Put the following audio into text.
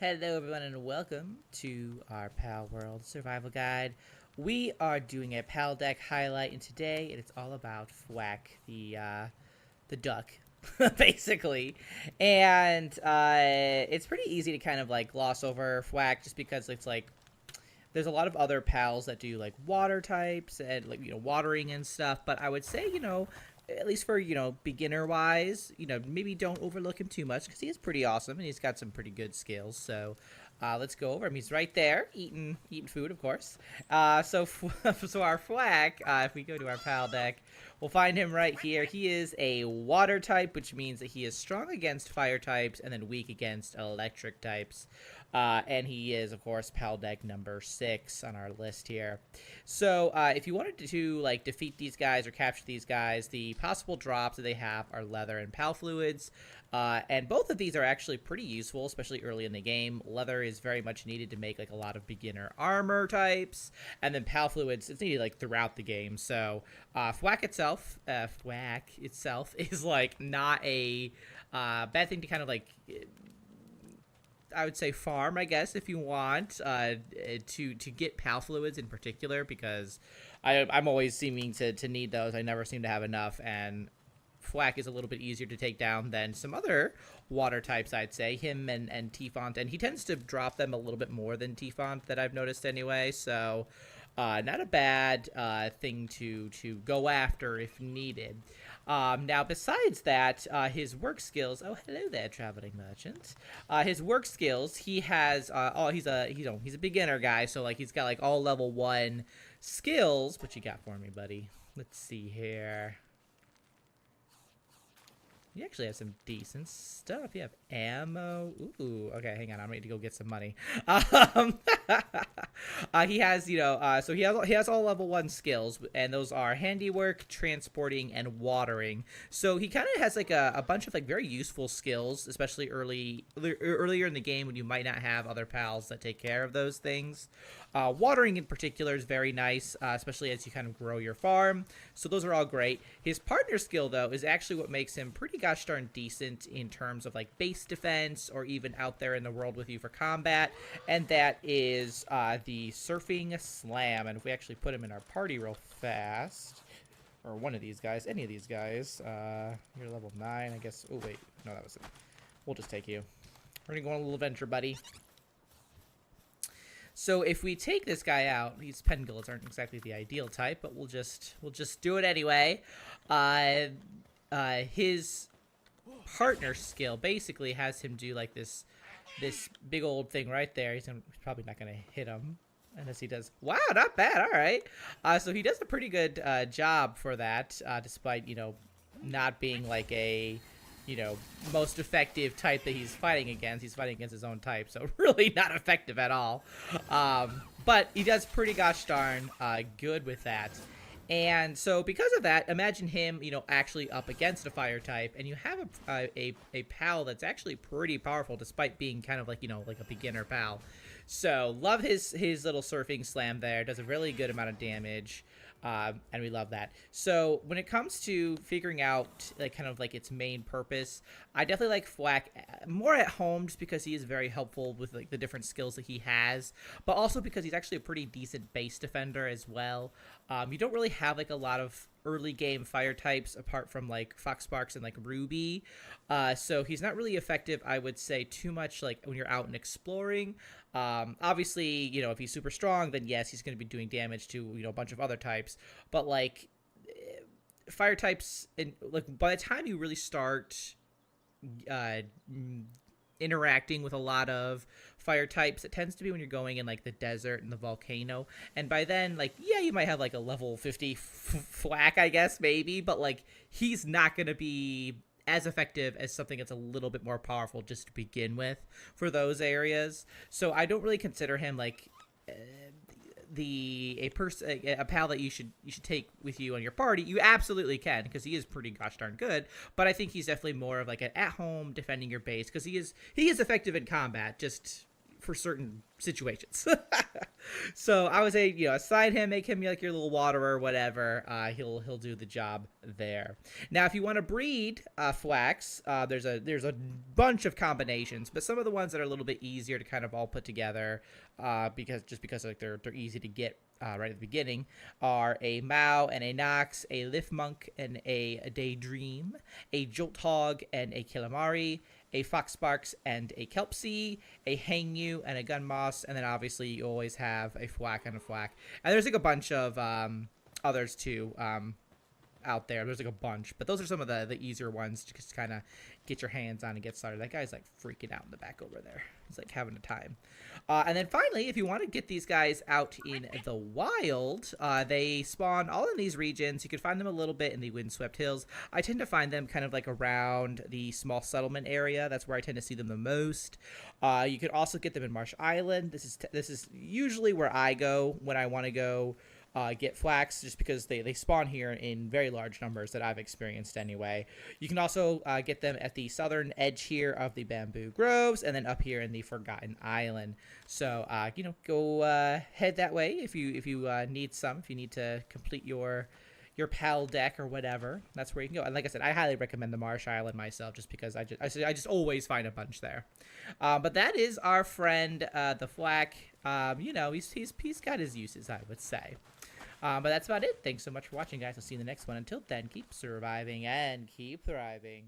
Hello everyone and welcome to our Palworld Survival Guide. We are doing a Paldeck highlight and today it's all about Fuack, the duck, basically. And it's pretty easy to kind of like gloss over Fuack just because it's like there's a lot of other pals that do like water types and like watering and stuff, but I would say at least for beginner wise, maybe don't overlook him too much because he is pretty awesome and he's got some pretty good skills. So let's go over him. He's right there eating food, of course. So our Fuack, if we go to our pal deck, we'll find him right here. He is a water type, which means that he is strong against fire types and then weak against electric types. And he is, of course, Paldeck number 6 on our list here. So if you wanted to like defeat these guys or capture these guys, the possible drops that they have are leather and pal fluids. And both of these are actually pretty useful, especially early in the game. Leather is very much needed to make like a lot of beginner armor types, and then pal fluids it's needed like throughout the game. So Fuack itself is like not a bad thing to kind of like I would say farm, I guess, if you want to get pal fluids in particular, because I'm always seeming to need those. I never seem to have enough, and Fuack is a little bit easier to take down than some other water types, I'd say. Him and T-Font, and he tends to drop them a little bit more than T-Font that I've noticed anyway, so not a bad thing to go after if needed. Now, besides that, his work skills. Oh, hello there, traveling merchant. His work skills. He has. He's a beginner guy, so like he's got like all level 1 skills. What you got for me, buddy? Let's see here. You actually have some decent stuff. You have ammo. Ooh, okay, hang on. I'm ready to go get some money. He has, so he has all level 1 skills, and those are handiwork, transporting, and watering. So he kind of has like a bunch of like very useful skills, especially earlier in the game when you might not have other pals that take care of those things. Watering in particular is very nice, especially as you kind of grow your farm. So those are all great. His partner skill, though, is actually what makes him pretty gosh darn decent in terms of like base defense or even out there in the world with you for combat. And that is the surfing slam. And if we actually put him in our party real fast, or one of these guys, any of these guys, you're level 9, I guess. Oh, wait. No, that was it. We'll just take you. We're going to go on a little adventure, buddy. So if we take this guy out, these Pengulls aren't exactly the ideal type, but we'll just do it anyway. His partner skill basically has him do like this big old thing right there. He's probably not gonna hit him unless he does. Wow, not bad. All right. So he does a pretty good job for that, despite not being like a most effective type that he's fighting against. He's fighting against his own type, so really not effective at all. But he does pretty gosh darn good with that. And so because of that, imagine him, actually up against a fire type, and you have a pal that's actually pretty powerful despite being kind of like, like a beginner pal. So love his little surfing slam there. Does a really good amount of damage. And we love that. So when it comes to figuring out like kind of like its main purpose, I definitely like Fuack more at home just because he is very helpful with like the different skills that he has, but also because he's actually a pretty decent base defender as well. You don't really have like a lot of early game fire types apart from like Foxsparks and like Ruby, so he's not really effective, I would say, too much like when you're out and exploring. Obviously, if he's super strong, then yes, he's going to be doing damage to a bunch of other types, but like fire types, and like by the time you really start interacting with a lot of fire types, it tends to be when you're going in like the desert and the volcano, and by then, like, yeah, you might have like a level 50 Fuack, I guess, maybe, but like he's not going to be as effective as something that's a little bit more powerful just to begin with for those areas. So I don't really consider him like a pal that you should take with you on your party. You absolutely can, because he is pretty gosh darn good, but I think he's definitely more of like an at home defending your base, because he is effective in combat, just for certain situations. So I would say, assign him, make him like your little waterer, whatever. He'll do the job there. Now, if you want to breed Fuacks, there's a bunch of combinations, but some of the ones that are a little bit easier to kind of all put together, because like they're easy to get right at the beginning, are a Mao and a Nox, a Lift Monk and a Daydream, a Jolt Hog and a Killamari, a Fox Sparks and a Kelpsea, a Hang You and a Gun Moss, and then obviously you always have a Fuack and a Fuack. And there's like a bunch of others too out there. There's like a bunch, but those are some of the easier ones to just kind of get your hands on and get started. That guy's like freaking out in the back over there. He's like having a time. And then finally, if you want to get these guys out in the wild, they spawn all in these regions. You can find them a little bit in the Windswept Hills. I tend to find them kind of like around the small settlement area. That's where I tend to see them the most. You could also get them in Marsh Island. This is usually where I go when I want to go get Fuacks, just because they spawn here in very large numbers that I've experienced anyway. You can also get them at the southern edge here of the Bamboo Groves, and then up here in the Forgotten Island. So go head that way if you need some. If you need to complete your Paldeck or whatever, that's where you can go. And like I said, I highly recommend the Marsh Island myself, just because I just always find a bunch there. But that is our friend the Fuack. He's got his uses, I would say. But that's about it. Thanks so much for watching, guys. I'll see you in the next one. Until then, keep surviving and keep thriving.